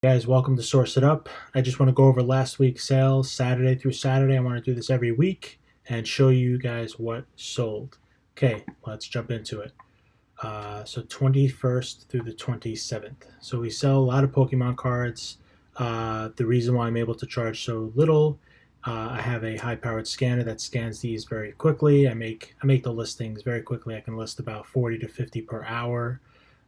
Guys, welcome to Source It Up. I just want to go over last week's sales, Saturday through Saturday. I want to do this every week and show you guys what sold. Okay, let's jump into it. So 21st through the 27th. So we sell a lot of Pokemon cards. The reason why I'm able to charge so little, I have a high-powered scanner that scans these very quickly. I make the listings very quickly. I can list about 40 to 50 per hour.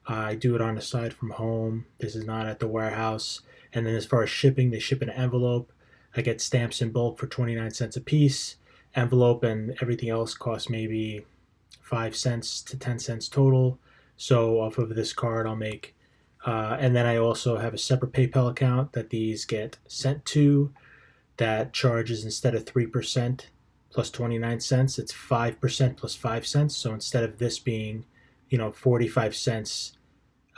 I do it on the side from home. This is not at the warehouse. And then as far as shipping, they ship in an envelope. I get stamps in bulk for 29 cents a piece. Envelope and everything else costs maybe 5 cents to 10 cents total. So off of this card, I'll make. And then I also have a separate PayPal account that these get sent to that charges instead of 3% plus 29 cents, it's 5% plus 5 cents. So instead of this being 45 cents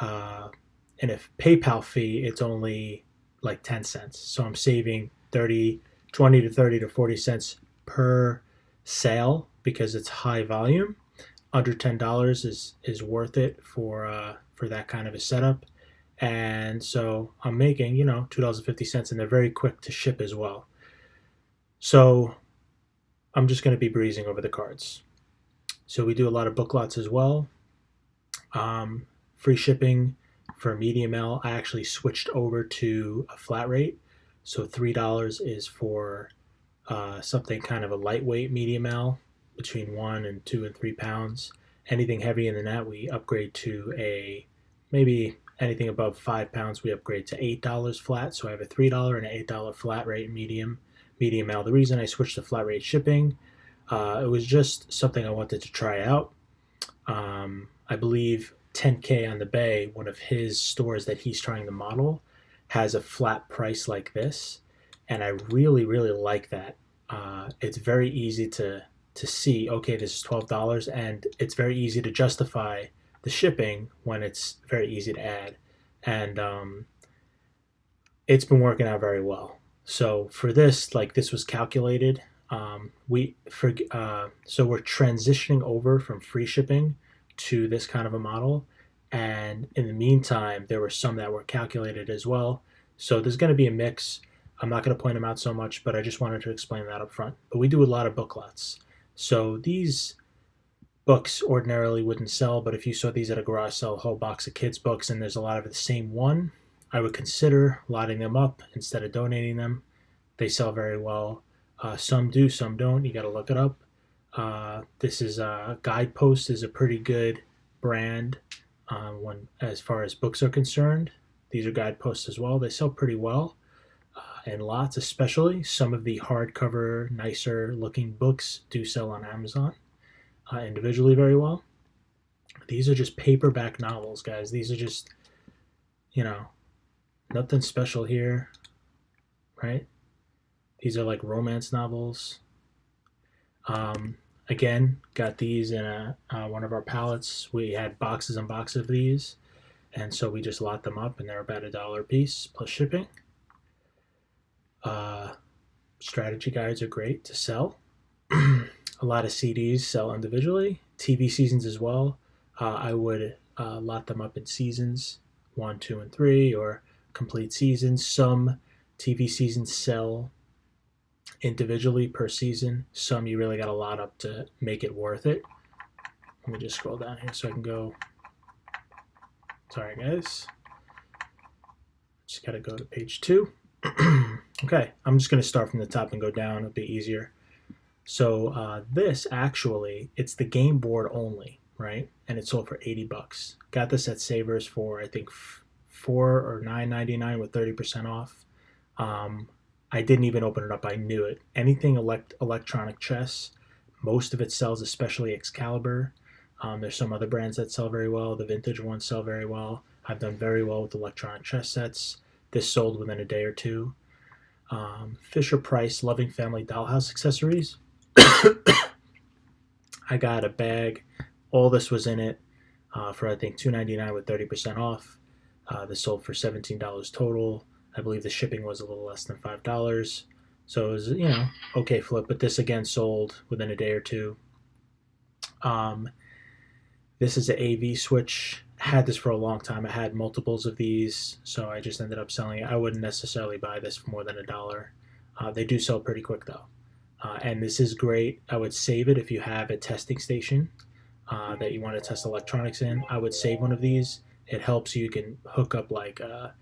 and if PayPal fee, it's only like 10 cents. So I'm saving 20 to 30 to 40 cents per sale because it's high volume. Under $10 is worth it for that kind of a setup. And so I'm making, $2.50, and they're very quick to ship as well. So I'm just going to be breezing over the cards. So we do a lot of book lots as well. Free shipping for medium L. I actually switched over to a flat rate. So $3 is for something kind of a lightweight medium L, between 1 and 2 and 3 pounds. Anything heavier than that, we upgrade to maybe anything above 5 pounds, we upgrade to $8 flat. So I have a $3 and an $8 flat rate medium L. The reason I switched to flat rate shipping, it was just something I wanted to try out. I believe 10K on the Bay, one of his stores that he's trying to model, has a flat price like this, and I really, really like that. It's very easy to see, okay, this is $12, and it's very easy to justify the shipping when it's very easy to add. And it's been working out very well. So for this, this was calculated. So we're transitioning over from free shipping to this kind of a model, and in the meantime there were some that were calculated as well. So there's going to be a mix. I'm not going to point them out so much, but I just wanted to explain that up front. But we do a lot of book lots. So these books ordinarily wouldn't sell, but if you saw these at a garage sale, a whole box of kids books, and there's a lot of the same one, I would consider lotting them up instead of donating them. They sell very well. Some do, some don't. You got to look it up. This is Guidepost is a pretty good brand as far as books are concerned. These are Guideposts as well. They sell pretty well, and lots, especially some of the hardcover, nicer looking books do sell on Amazon individually very well. These are just paperback novels, guys. These are just, nothing special here, right? These are like romance novels. Again, got these in one of our pallets. We had boxes and boxes of these, and so we just lot them up, and they're about $1 a piece plus shipping. Strategy guides are great to sell. A lot of CDs sell individually. TV seasons as well. I would lot them up in seasons, 1, 2, and 3, or complete seasons. Some TV seasons sell individually per season. Some you really got to lot up to make it worth it. Let me just scroll down here so I can go. Sorry guys, just got to go to page 2. Okay, I'm just going to start from the top and go down a bit easier. So this actually, it's the game board only, right? And it sold for $80. Got this at Savers for I think $4 or $9.99 with 30% off. I didn't even open it up. I knew it. Anything electronic chess, most of it sells, especially Excalibur. There's some other brands that sell very well. The vintage ones sell very well. I've done very well with electronic chess sets. This sold within a day or two. Fisher Price Loving Family Dollhouse accessories. I got a bag. All this was in it for I think $2.99 with 30% off. This sold for $17 total. I believe the shipping was a little less than $5. So it was, okay flip. But this again sold within a day or two. This is an AV switch had this for a long time. I had multiples of these, so I just ended up selling it. I wouldn't necessarily buy this for more than $1. They do sell pretty quick though. And this is great. I would save it if you have a testing station that you want to test electronics in. I would save one of these. It helps you can hook up like a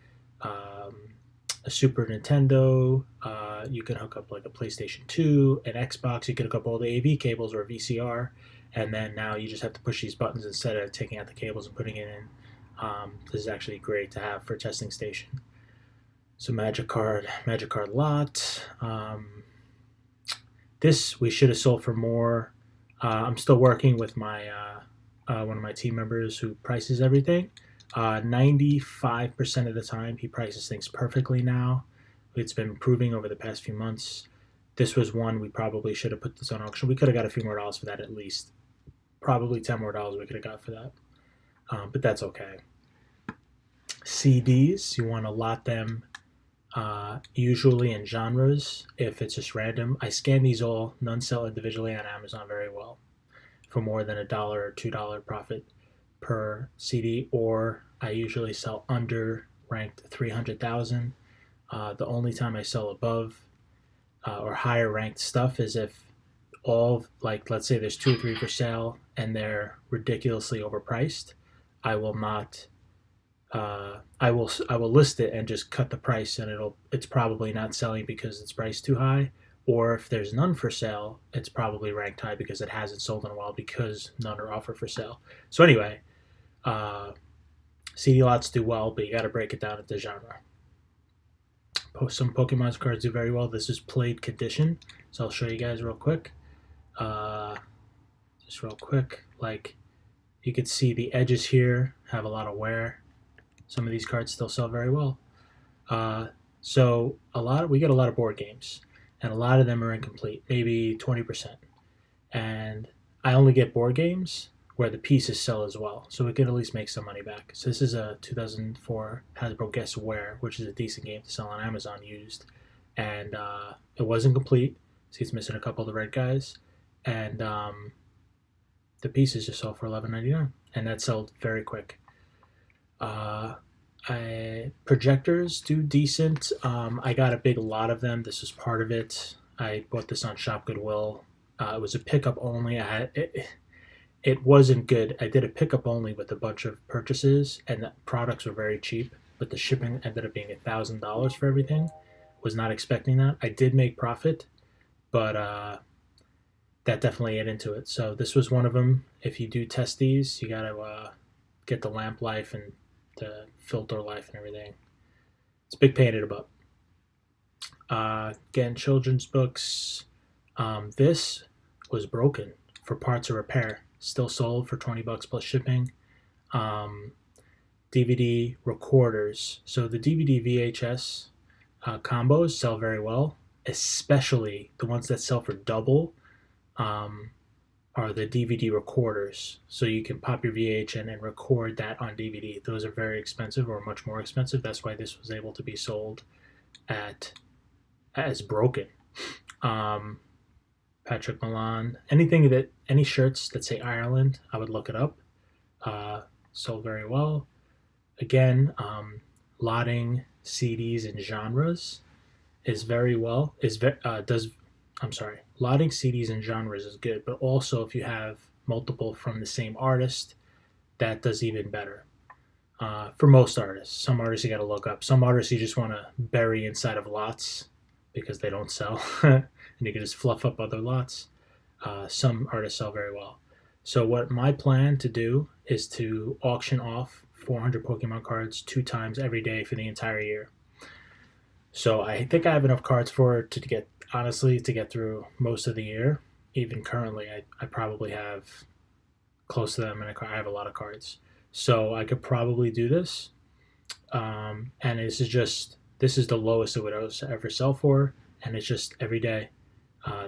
Super Nintendo. You can hook up like a PlayStation 2, an Xbox. You can hook up all the AV cables or a VCR, and then now you just have to push these buttons instead of taking out the cables and putting it in. This is actually great to have for a testing station. So Magic Card lot. This we should have sold for more. I'm still working with my one of my team members who prices everything. 95% of the time, he prices things perfectly now. It's been improving over the past few months. This was one we probably should have put this on auction. We could have got a few more dollars for that at least. Probably $10 more we could have got for that. But that's okay. CDs, you want to lot them usually in genres. If it's just random, I scan these all. None sell individually on Amazon very well for more than $1 or $2 profit per CD, or I usually sell under ranked 300,000. The only time I sell above or higher ranked stuff is if all, like, let's say there's 2 or 3 for sale and they're ridiculously overpriced. I will not. I will list it and just cut the price, and it's probably not selling because it's priced too high. Or if there's none for sale, it's probably ranked high because it hasn't sold in a while because none are offered for sale. So anyway, CD lots do well, but you got to break it down into genre. Some Pokemon cards do very well. This is played condition, so I'll show you guys real quick. Just real quick, like you can see the edges here have a lot of wear. Some of these cards still sell very well. So we get a lot of board games, and a lot of them are incomplete, maybe 20%. And I only get board games where the pieces sell as well, so we can at least make some money back. So this is a 2004 Hasbro Guess Where, which is a decent game to sell on Amazon used, and it wasn't complete. See, it's missing a couple of the red guys, and the pieces just sold for $11.99, and that sold very quick. Projectors do decent. I got a big lot of them. This was part of it. I bought this on Shop Goodwill. It was a pickup only. It wasn't good. I did a pickup only with a bunch of purchases, and the products were very cheap, but the shipping ended up being $1,000 for everything. Was not expecting that. I did make profit, but that definitely ate into it. So this was one of them. If you do test these, you gotta get the lamp life and the filter life and everything. It's a big pain in the butt. Again, children's books. This was broken for parts of repair. Still sold for $20 plus shipping. DVD recorders. So the DVD VHS combos sell very well, especially the ones that sell for double. Are the DVD recorders. So you can pop your VH in and record that on DVD. Those are very expensive, or much more expensive. That's why this was able to be sold as broken. Patrick Milan. Any shirts that say Ireland, I would look it up. Sold very well. Again, lotting CDs in genres is very well. Lotting CDs in genres is good, but also if you have multiple from the same artist, that does even better. For most artists. Some artists you got to look up. Some artists you just want to bury inside of lots because they don't sell, and you can just fluff up other lots. Some artists sell very well. So what my plan to do is to auction off 400 Pokemon cards 2 times every day for the entire year. So I think I have enough cards to get through most of the year. Even currently, I probably have close to them, and I have a lot of cards. So I could probably do this. And this is the lowest it would ever sell for, and it's just every day.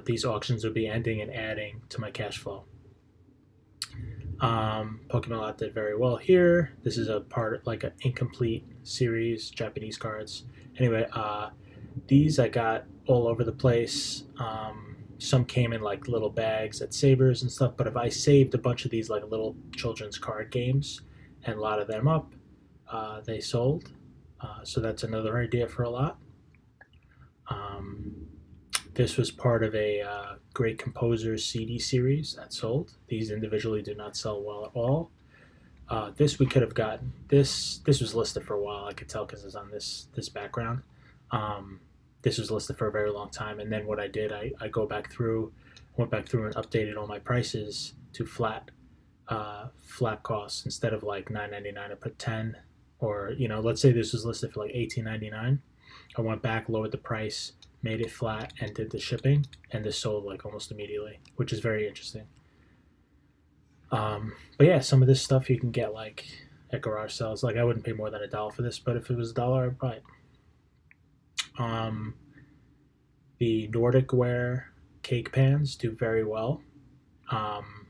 These auctions will be ending and adding to my cash flow. Pokemon Lot did very well here. This is a part, like an incomplete series, Japanese cards. Anyway, these I got all over the place. Some came in like little bags at Savers and stuff, but if I saved a bunch of these like little children's card games, and a lot of them up. They sold. So that's another idea for a lot. Um, this was part of a Great Composers CD series that sold. These individually do not sell well at all. This we could have gotten. This was listed for a while. I could tell because it's on this background. Um, this was listed for a very long time, and then what I did, I went back through and updated all my prices to flat costs instead of like $9.99. I put 10, or let's say this was listed for like $18.99. I went back, lowered the price, made it flat, and did the shipping, and this sold like almost immediately, which is very interesting. But yeah, some of this stuff you can get like at garage sales. Like I wouldn't pay more than $1 for this, but if it was $1, I'd buy it. Um, the Nordic ware cake pans do very well. Um,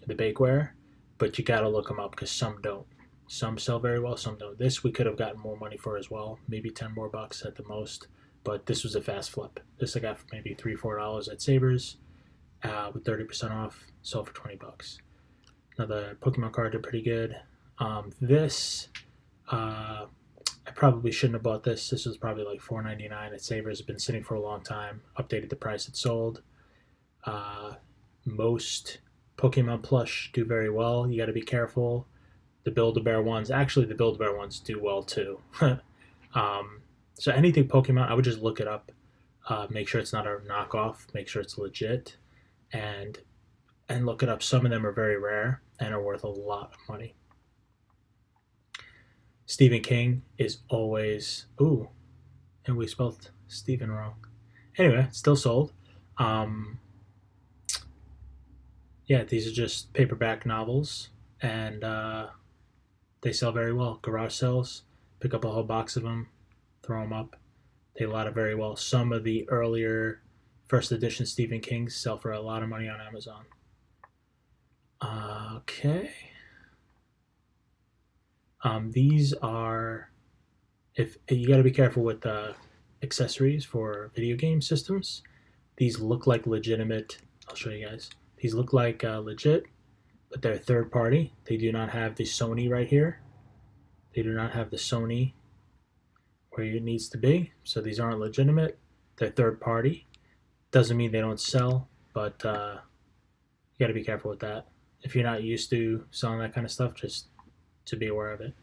the bakeware, but you gotta look them up because some don't. Some sell very well, some don't. This we could have gotten more money for as well, maybe 10 more bucks at the most. But this was a fast flip. This I got for maybe $3-4 at Savers, with 30% off. Sold for 20 bucks. Now the Pokemon card did pretty good. This I probably shouldn't have bought this. This was probably like $4.99 at Savers. It's been sitting for a long time. Updated the price it sold. Most Pokemon plush do very well. You got to be careful. The Build-A-Bear ones, actually, the Build-A-Bear ones do well too. So anything Pokemon, I would just look it up. Make sure it's not a knockoff. Make sure it's legit, and look it up. Some of them are very rare and are worth a lot of money. Stephen King is always and we spelled Stephen wrong. Anyway, still sold. Um, yeah, these are just paperback novels, and they sell very well. Garage sales, pick up a whole box of them, throw them up. They lot of very well. Some of the earlier first edition Stephen Kings sell for a lot of money on Amazon. Okay. These are, if you got to be careful with accessories for video game systems. These look like legitimate. I'll show you guys. These look like legit, but they're third party. They do not have the Sony right here. They do not have the Sony where it needs to be. So these aren't legitimate. They're third party. Doesn't mean they don't sell, but you got to be careful with that. If you're not used to selling that kind of stuff, just to be aware of it.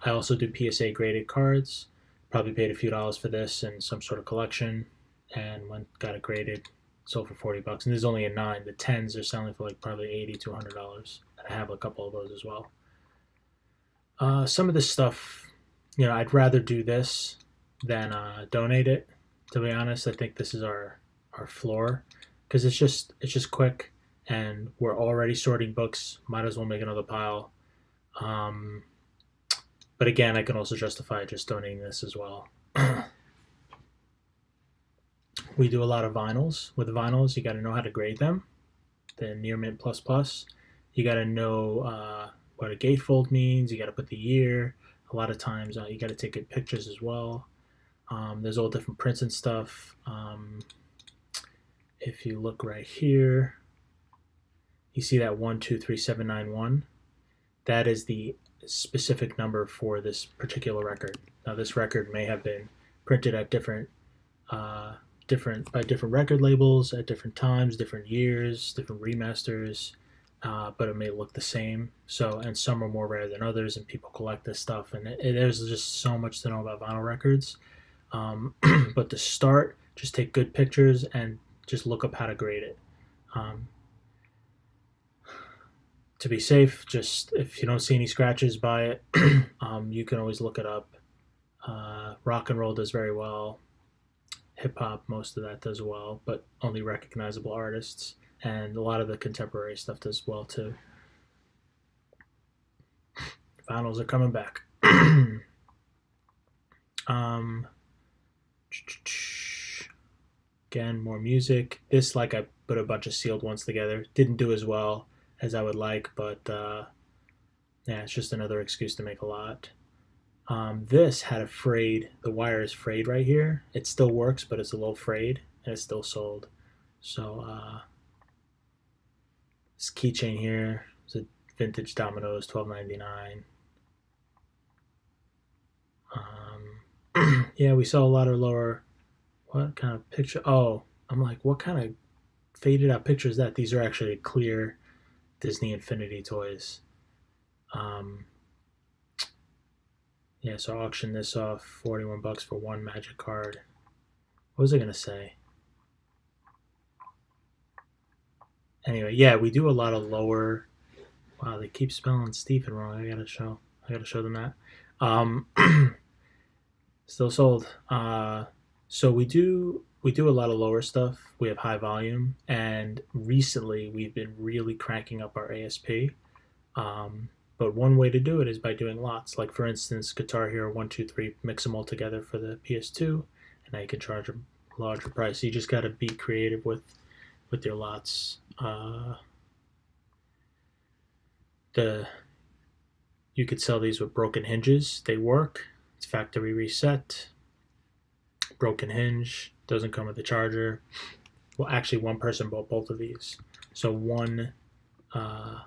I also do PSA graded cards. Probably paid a few dollars for this and some sort of collection, and got it graded. Sold for 40 bucks, and there's only a 9. The 10s are selling for like probably $80 to $100, and I have a couple of those as well. Some of this stuff, I'd rather do this than donate it. To be honest, I think this is our floor because it's just quick, and we're already sorting books. Might as well make another pile. But again, I can also justify just donating this as well. We do a lot of vinyls. With vinyls, you got to know how to grade them. The Near Mint Plus Plus, you got to know what a gatefold means. You got to put the year. A lot of times, you got to take good pictures as well. There's all different prints and stuff. If you look right here, you see that 123791. That is the specific number for this particular record. Now, this record may have been printed at different record labels at different times, different years, different remasters, but it may look the same. So, and some are more rare than others, and people collect this stuff, and there's just so much to know about vinyl records. But to start, just take good pictures and just look up how to grade it. To be safe, just if you don't see any scratches, buy it. You can always look it up. Rock and roll does very well. Hip hop, most of that does well, but only recognizable artists. And a lot of the contemporary stuff does well too. Vinyls are coming back. Again, more music. This, like, I put a bunch of sealed ones together. Didn't do as well as I would like, but yeah, it's just another excuse to make a lot. This had a frayed, the wire is frayed right here. It still works, but it's a little frayed, and it's still sold. So this keychain here is a vintage Domino's, $12.99. Yeah, we saw a lot of lower. What kind of picture? Oh, I'm like, what kind of faded out picture is that? These are actually clear Disney Infinity toys. Um, yeah, so I auctioned this off 41 bucks for one magic card. What was I gonna say? Anyway, yeah, we do a lot of lower. Wow, they keep spelling Stephen wrong. I gotta show them that. Um, Still sold. So we do a lot of lower stuff. We have high volume, and recently we've been really cranking up our ASP. Um, but one way to do it is by doing lots. Like for instance, Guitar Hero 1, 2, 3, mix them all together for the PS2, and now you can charge a larger price. You just got to be creative with your lots. The You could sell these with broken hinges. They work. It's factory reset. Broken hinge doesn't come with a charger. Well, actually, one person bought both of these. So one, uh,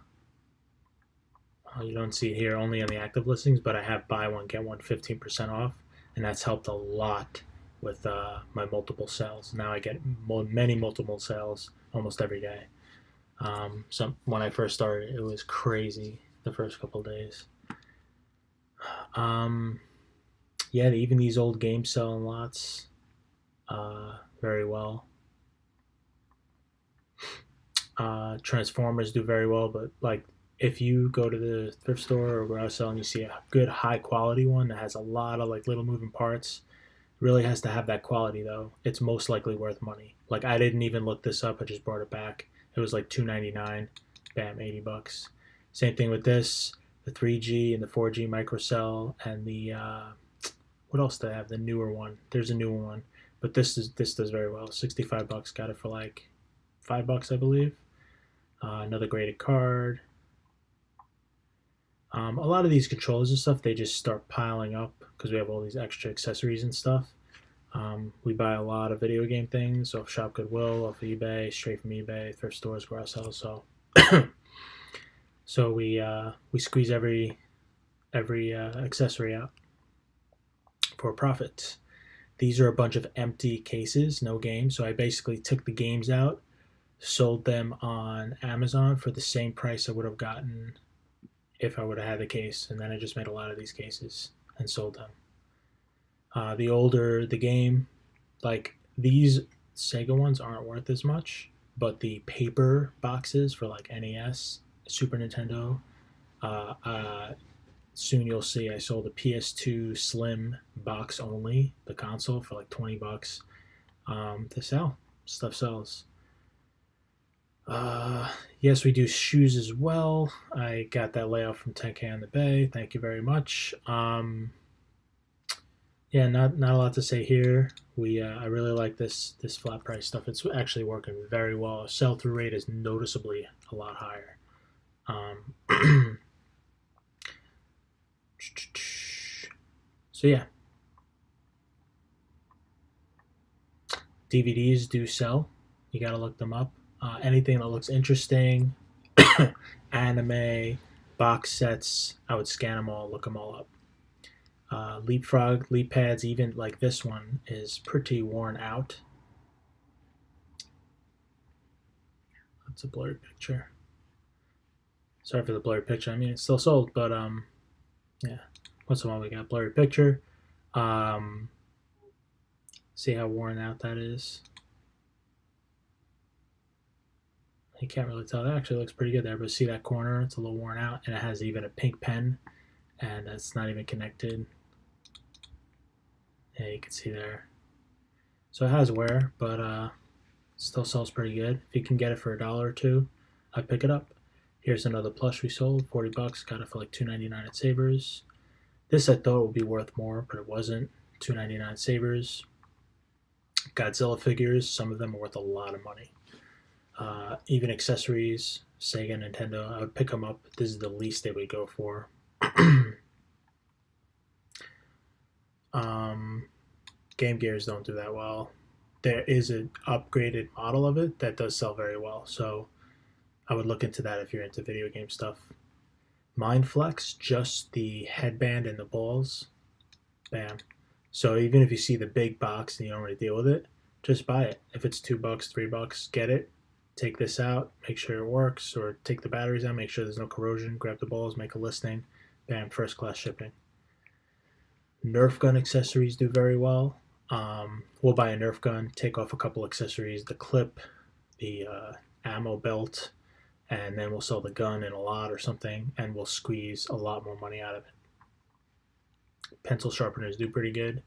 you don't see it here, only on the active listings, but I have buy one get one 15% off, and that's helped a lot with my multiple sales. Now I get many multiple sales almost every day. So when I first started, it was crazy the first couple of days. Um, yeah, even these old games selling lots very well. Transformers do very well, but like if you go to the thrift store or garage sale and you see a good high quality one that has a lot of like little moving parts, really has to have that quality though. It's most likely worth money. Like I didn't even look this up. I just brought it back. It was like $2.99. Bam, 80 bucks. Same thing with this, the 3G and the 4G microcell and the what else do they have? The newer one. There's a newer one, but this does very well. 65 bucks. Got it for like $5, I believe. Another graded card. A lot of these controllers and stuff, they just start piling up because we have all these extra accessories and stuff. We buy a lot of video game things off Shop Goodwill, off eBay, straight from eBay, thrift stores, garage sales. So, so we squeeze every accessory out for a profit. These are a bunch of empty cases, no games. So I basically took the games out, sold them on Amazon for the same price I would have gotten if I would have had the case, and then I just made a lot of these cases and sold them. The older the game, like these Sega ones aren't worth as much, but the paper boxes for like NES, Super Nintendo, uh, uh, soon you'll see I sold a PS2 Slim box only, the console for like 20 bucks to sell. Stuff sells. Yes, we do shoes as well. I got that layout from 10K on the Bay. Thank you very much. Yeah, not a lot to say here. I really like this flat price stuff. It's actually working very well. Sell through rate is noticeably a lot higher. So yeah, DVDs do sell. You got to look them up. Anything that looks interesting, anime, box sets, I would scan them all, look them all up. Leapfrog, leap pads, even like this one is pretty worn out. That's a blurry picture. Sorry for the blurry picture. I mean, it's still sold, but yeah. What's the one we got? Blurry picture. See how worn out that is. You can't really tell. That actually looks pretty good there, but see that corner? It's a little worn out, and it has even a pink pen, and it's not even connected. Yeah, you can see there. So it has wear, but still sells pretty good. If you can get it for $1 or $2, I'd pick it up. Here's another plush we sold, 40 bucks. Got it for like $2.99 at Savers. This I thought would be worth more, but it wasn't. $2.99 Savers. Godzilla figures, some of them are worth a lot of money. Even accessories, Sega, Nintendo, I would pick them up. This is the least they would go for. Game Gears don't do that well. There is an upgraded model of it that does sell very well, so I would look into that if you're into video game stuff. Mindflex, just the headband and the balls, Bam. So even if you see the big box and you don't want to deal with it, just buy it. If it's $2, $3, get it. Take this out, make sure it works, or take the batteries out, make sure there's no corrosion. Grab the balls, make a listing. Bam, first class shipping. Nerf gun accessories do very well. We'll buy a Nerf gun, take off a couple accessories, the clip, the ammo belt, and then we'll sell the gun in a lot or something, and we'll squeeze a lot more money out of it. Pencil sharpeners do pretty good.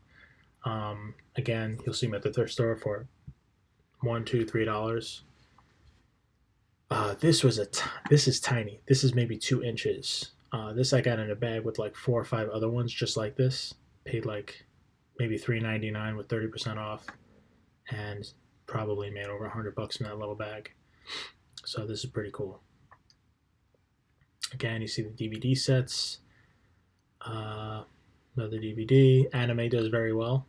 Again, you'll see them at the thrift store for $1, $2, $3. This is tiny. This is maybe 2 inches. This I got in a bag with like 4 or 5 other ones just like this. Paid like maybe $3.99 with 30% off, and probably made over $100 from that little bag. So this is pretty cool. Again, you see the DVD sets. Another DVD. Anime does very well.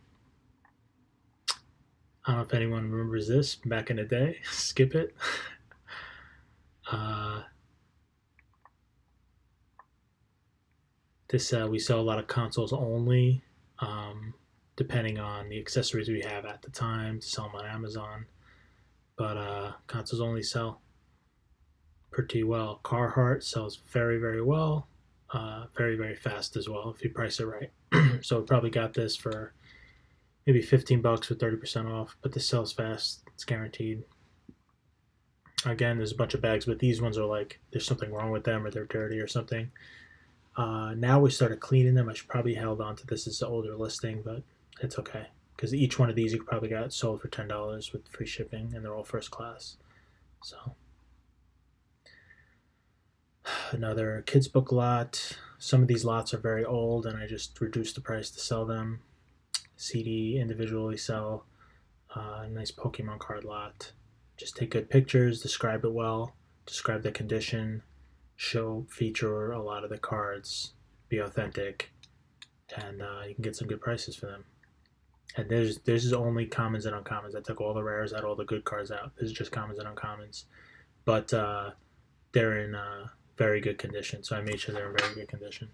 I don't know if anyone remembers this back in the day. Skip it. This we sell a lot of consoles only, depending on the accessories we have at the time to sell them on Amazon. But consoles only sell pretty well. Carhartt sells very, very well, very, very fast as well if you price it right. So we probably got this for maybe $15 with 30% off, but this sells fast. It's guaranteed. Again, there's a bunch of bags, but these ones are like there's something wrong with them or they're dirty or something. Now we started cleaning them. I should probably held on to this as an older listing, but it's okay because each one of these you could probably got sold for $10 with free shipping, and they're all first class. So another kids book lot. Some of these lots are very old, and I just reduced the price to sell them. CD individually sell. A nice Pokemon card lot. Just take good pictures, describe it well, describe the condition, feature a lot of the cards, be authentic, and you can get some good prices for them. And this is only commons and uncommons. I took all the rares out, all the good cards out. This is just commons and uncommons, but they're in very good condition. So I made sure they're in very good condition.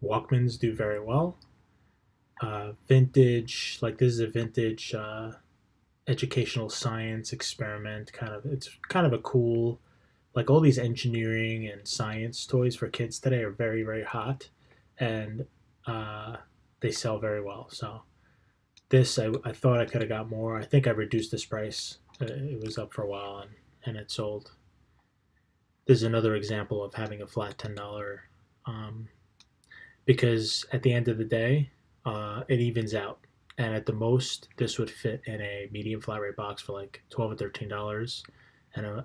Walkmans do very well. Vintage, like this is a vintage educational science experiment it's kind of a cool, like all these engineering and science toys for kids today are very, very hot, and they sell very well. So this I thought I could have got more. I think I reduced this price. It was up for a while, and it sold. This is another example of having a flat $10, because at the end of the day it evens out. And at the most, this would fit in a medium flat rate box for like $12 or $13, and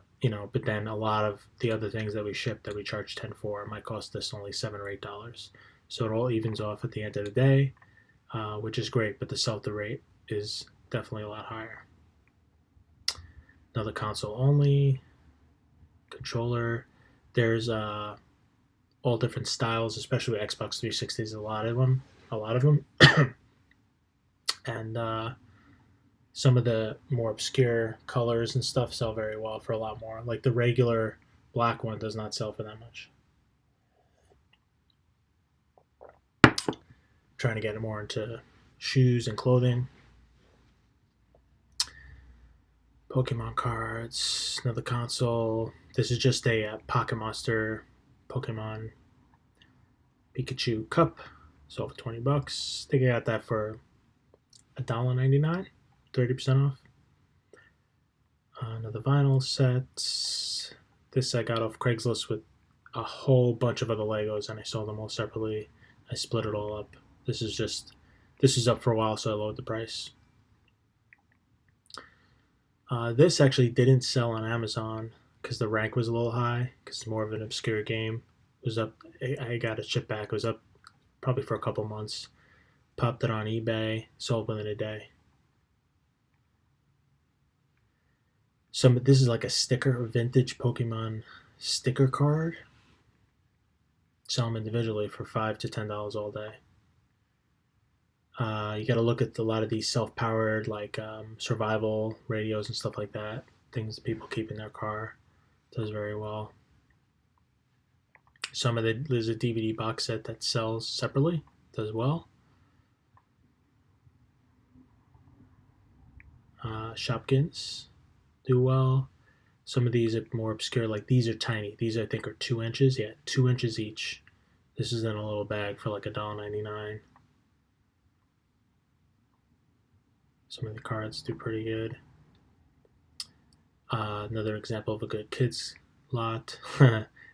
but then a lot of the other things that we ship that we charge $10 for might cost us only $7 or $8. So it all evens off at the end of the day, which is great. But the sell-through rate is definitely a lot higher. Another console only controller. There's all different styles, especially with Xbox 360s. A lot of them. And some of the more obscure colors and stuff sell very well for a lot more. Like the regular black one does not sell for that much. Trying to get it more into shoes and clothing. Pokemon cards, another console. This is just a Pocket Monster Pokemon Pikachu cup. Sold for $20. I think I got that for $1.99, 30% off. Another vinyl set. This I got off Craigslist with a whole bunch of other Legos, and I sold them all separately. I split it all up. This is up for a while, so I lowered the price. This actually didn't sell on Amazon because the rank was a little high, because it's more of an obscure game. It was up. I got it shipped back. It was up probably for a couple months. Popped it on eBay, sold within a day. This is like a sticker, a vintage Pokemon sticker card. Sell them individually for $5 to $10 all day. You got to look at a lot of these self-powered, like survival radios and stuff like that. Things that people keep in their car. Does very well. There's a DVD box set that sells separately, does well. Shopkins do well. Some of these are more obscure, like these are tiny. These I think are 2 inches. Yeah, 2 inches each. This is in a little bag for like $1.99. Some of the cards do pretty good. Another example of a good kids lot.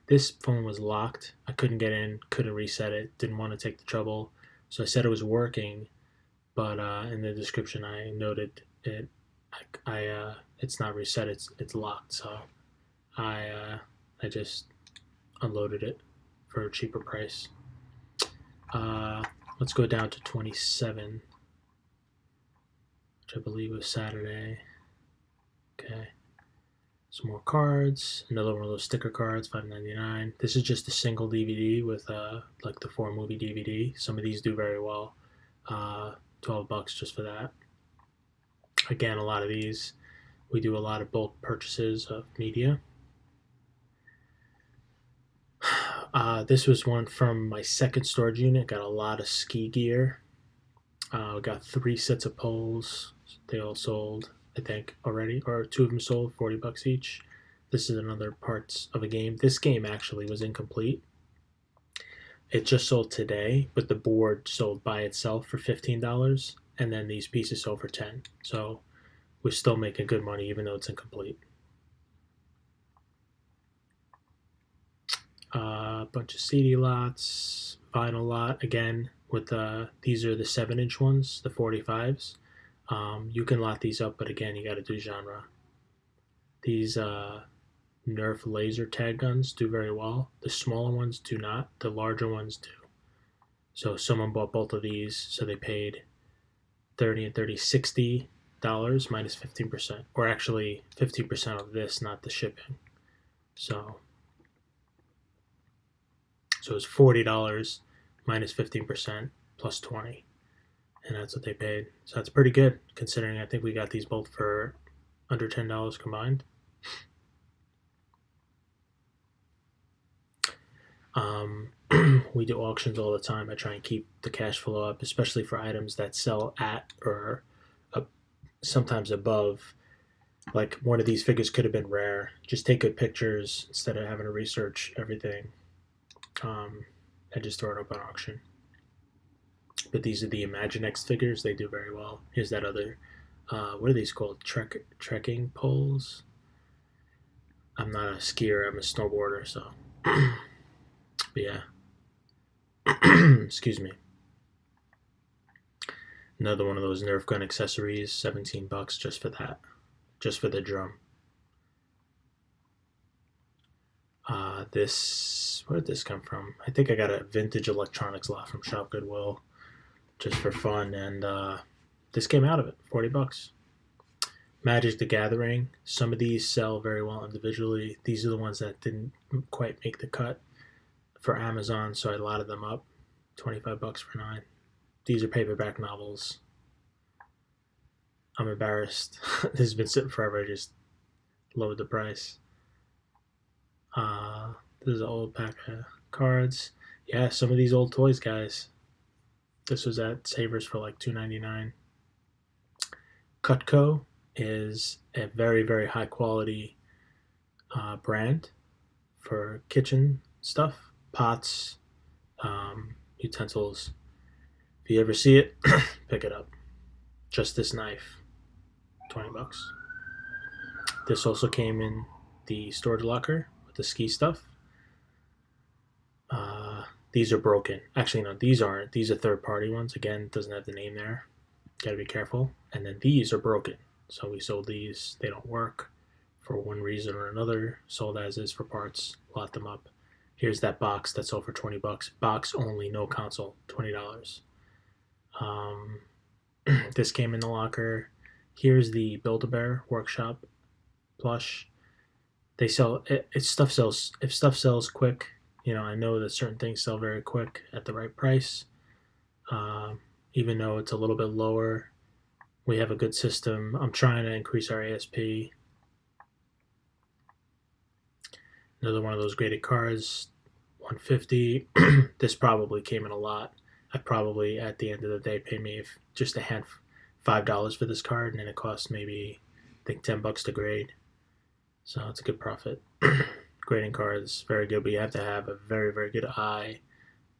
This phone was locked. I couldn't get in, couldn't reset it, didn't want to take the trouble. So I said it was working, but in the description I noted it. It's not reset. It's locked. So I just unloaded it for a cheaper price. Let's go down to 27, which I believe was Saturday. Okay. Some more cards. Another one of those sticker cards, $5.99. This is just a single DVD with like the 4-movie DVD. Some of these do very well. $12 just for that. Again, a lot of these. We do a lot of bulk purchases of media. This was one from my second storage unit. Got a lot of ski gear. We got 3 sets of poles. They all sold, I think, already, or 2 of them sold, $40 each. This is another parts of a game. This game actually was incomplete. It just sold today, but the board sold by itself for $15, and then these pieces sold for $10. So we're still making good money even though it's incomplete. A bunch of CD lots, vinyl lot again. With these are the 7-inch ones, the 45s. You can lot these up, but again, you got to do genre. These Nerf laser tag guns do very well. The smaller ones do not. The larger ones do. So someone bought both of these, so they paid $30 and $60 minus 15%, or actually 15% of this, not the shipping. So it's $40 minus 15% plus 20, and that's what they paid. So that's pretty good considering I think we got these both for under $10 combined. We do auctions all the time. I try and keep the cash flow up, especially for items that sell at or sometimes above. Like one of these figures could have been rare. Just take good pictures instead of having to research everything. And just throw it up on auction. But these are the Imaginext figures. They do very well. Here's that other, what are these called? Trekking poles? I'm not a skier. I'm a snowboarder, so. But yeah. Excuse me. Another one of those Nerf gun accessories, $17 just for that. Just for the drum. Where did this come from? I think I got a vintage electronics lot from Shop Goodwill just for fun, and this came out of it, $40. Magic the Gathering. Some of these sell very well individually. These are the ones that didn't quite make the cut for Amazon, so I lotted them up. $25 for 9. These are paperback novels. I'm embarrassed. This has been sitting forever. I just lowered the price. This is an old pack of cards. Yeah, some of these old toys, guys. This was at Savers for like $2.99. Cutco is a very, very high quality brand for kitchen stuff, pots, utensils. If you ever see it, pick it up. Just this knife, $20. This also came in the storage locker with the ski stuff. These are broken. Actually, no, these aren't. These are third-party ones. Again, it doesn't have the name there. Gotta be careful. And then these are broken. So we sold these. They don't work for one reason or another. Sold as is for parts. Lot them up. Here's that box that sold for $20. Box only, no console, $20. This came in the locker. Here's the Build-A-Bear Workshop plush. They sell it. Stuff sells. If stuff sells quick, I know that certain things sell very quick at the right price. Even though it's a little bit lower, we have a good system. I'm trying to increase our ASP. Another one of those graded cards, $150. This probably came in a lot. I probably at the end of the day paid me just a hand $5 for this card, and then it cost maybe I think $10 to grade. So it's a good profit. Grading cards very good, but you have to have a very very good eye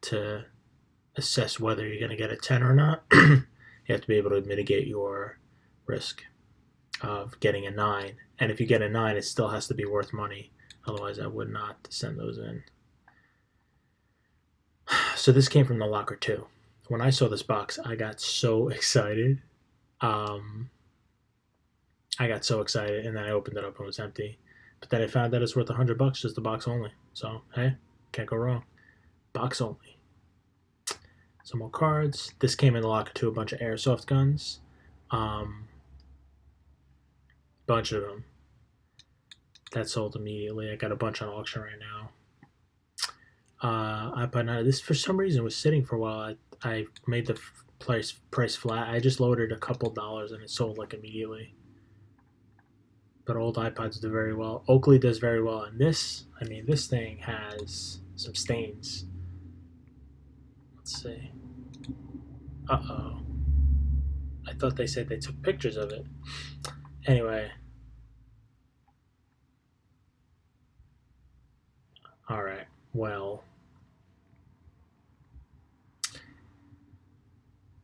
to assess whether you're going to get a 10 or not. You have to be able to mitigate your risk of getting a 9. And if you get a 9, it still has to be worth money. Otherwise, I would not send those in. So this came from the locker too. When I saw this box, I got so excited. I got so excited, and then I opened it up and it was empty. But then I found that it's worth $100 just the box only. So, hey, can't go wrong. Box only. Some more cards. This came in the locker too, a bunch of airsoft guns. Bunch of them. That sold immediately. I got a bunch on auction right now. iPod 9. This for some reason was sitting for a while. I made the price flat. I just lowered a couple dollars and it sold like immediately. But old iPods do very well. Oakley does very well. And this thing has some stains. Let's see. Uh-oh. I thought they said they took pictures of it. Anyway. Alright. Well.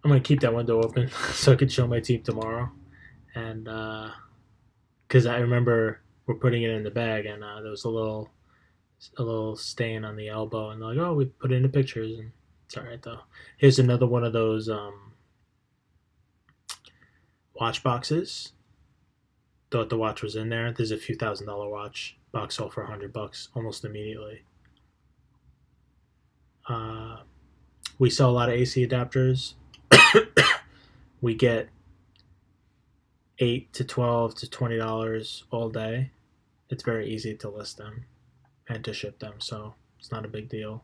I'm going to keep that window open so I can show my team tomorrow. And, because I remember we're putting it in the bag and there was a little stain on the elbow. And they're like, oh, we put it in the pictures. And it's all right, though. Here's another one of those watch boxes. Thought the watch was in there. There's a few $1,000 watch. Box sold for $100 almost immediately. We sell a lot of AC adapters. We get $8 to $12 to $20 all day. It's very easy to list them and to ship them, so it's not a big deal.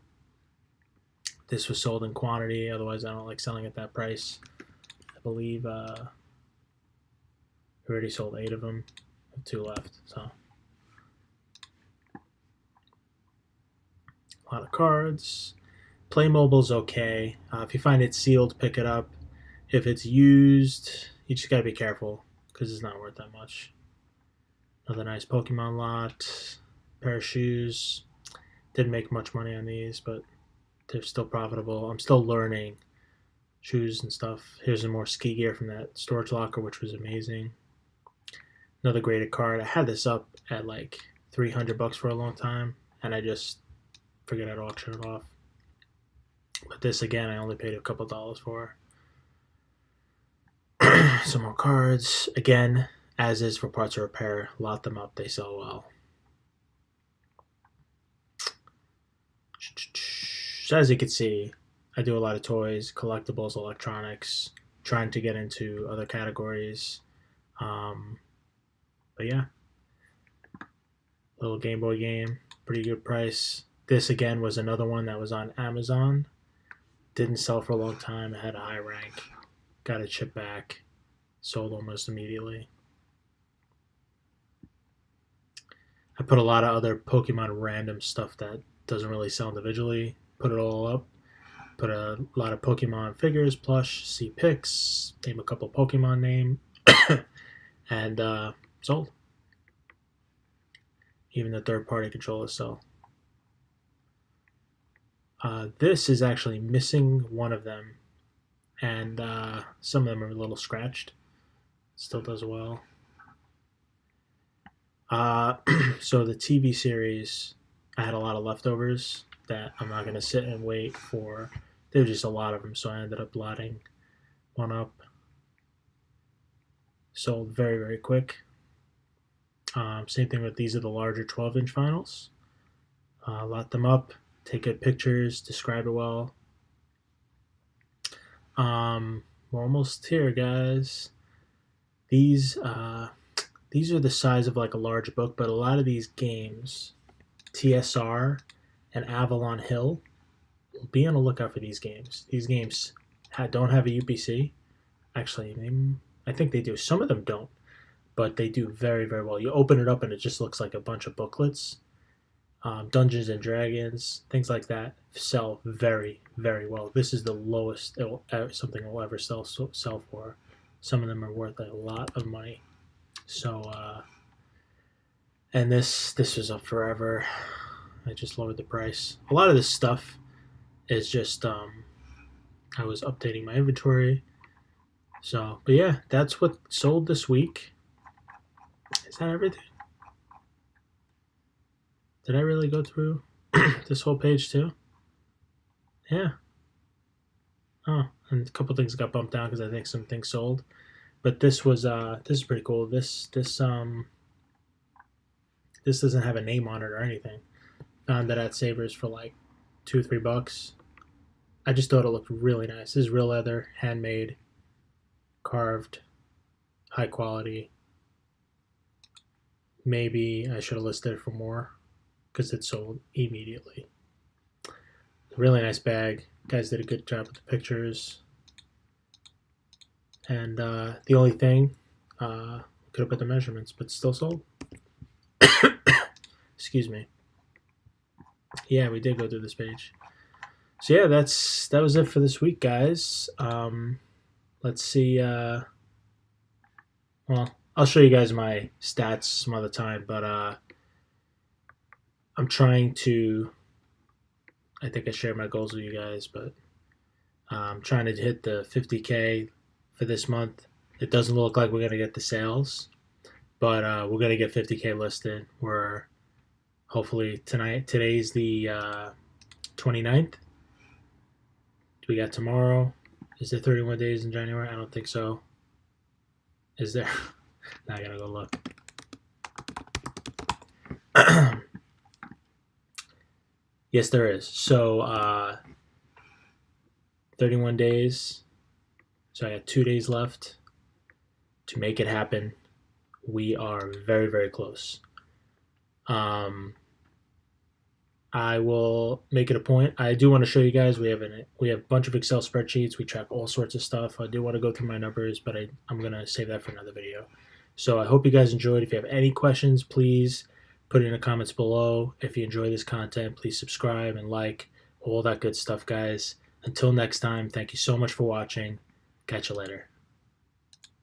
This was sold in quantity, otherwise I don't like selling at that price. I believe we already sold 8 of them. I have 2 left, so. A lot of cards. Playmobil's okay. If you find it sealed, pick it up. If it's used, you just gotta be careful because it's not worth that much. Another nice Pokemon lot. Pair of shoes. Didn't make much money on these, but they're still profitable. I'm still learning shoes and stuff. Here's some more ski gear from that storage locker, which was amazing. Another graded card. I had this up at like $300 for a long time, and I just figured I'd auction it off. But this, again, I only paid a couple dollars for. Some more cards. Again, as is for parts of repair, lot them up. They sell well. So as you can see, I do a lot of toys, collectibles, electronics, trying to get into other categories. But yeah, little Game Boy game, pretty good price. This again was another one that was on Amazon. Didn't sell for a long time. It had a high rank. Got it shipped back. Sold almost immediately. I put a lot of other Pokemon random stuff that doesn't really sell individually. Put it all up. Put a lot of Pokemon figures, plush, see pics, name a couple Pokemon name, and sold. Even the third-party controllers sell. This is actually missing one of them, and some of them are a little scratched. Still does well. So the TV series, I had a lot of leftovers that I'm not going to sit and wait for. There were just a lot of them, so I ended up lotting one up. Sold very, very quick. Same thing with these are the larger 12-inch vinyls. Lot them up, take good pictures, describe it well. We're almost here, guys. These are the size of like a large book, but a lot of these games, TSR and Avalon Hill, be on the lookout for these games. These games don't have a UPC. Actually, I think they do. Some of them don't, but they do very, very well. You open it up and it just looks like a bunch of booklets. Dungeons and Dragons, things like that sell very, very well. This is the lowest something will ever sell for. Some of them are worth a lot of money. So, and this was up forever. I just lowered the price. A lot of this stuff is just I was updating my inventory. So, but yeah, that's what sold this week. Is that everything? Did I really go through this whole page too? Yeah. Oh, and a couple things got bumped down because I think some things sold. But this is pretty cool. This doesn't have a name on it or anything. Found that at Savers for like $2-3. I just thought it looked really nice. This is real leather, handmade, carved, high quality. Maybe I should have listed it for more because it sold immediately. Really nice bag. Guys did a good job with the pictures. And the only thing, could have put the measurements, but still sold. Excuse me. Yeah, we did go through this page. So yeah, that was it for this week, guys. Let's see. Well, I'll show you guys my stats some other time, but I'm trying to. I think I shared my goals with you guys, but I'm trying to hit the 50K for this month. It doesn't look like we're gonna get the sales, but we're gonna get 50K listed. We're hopefully tonight. Today's the 29th. We got tomorrow. Is there 31 days in January? I don't think so. Is there? Now I gotta go look. Yes, there is. So 31 days. So I got 2 days left to make it happen. We are very, very close. I will make it a point. I do want to show you guys. We have a bunch of Excel spreadsheets. We track all sorts of stuff. I do want to go through my numbers, but I'm gonna save that for another video. So I hope you guys enjoyed. If you have any questions, please put it in the comments below. If you enjoy this content, please subscribe and like, all that good stuff, guys. Until next time, thank you so much for watching. Catch you later.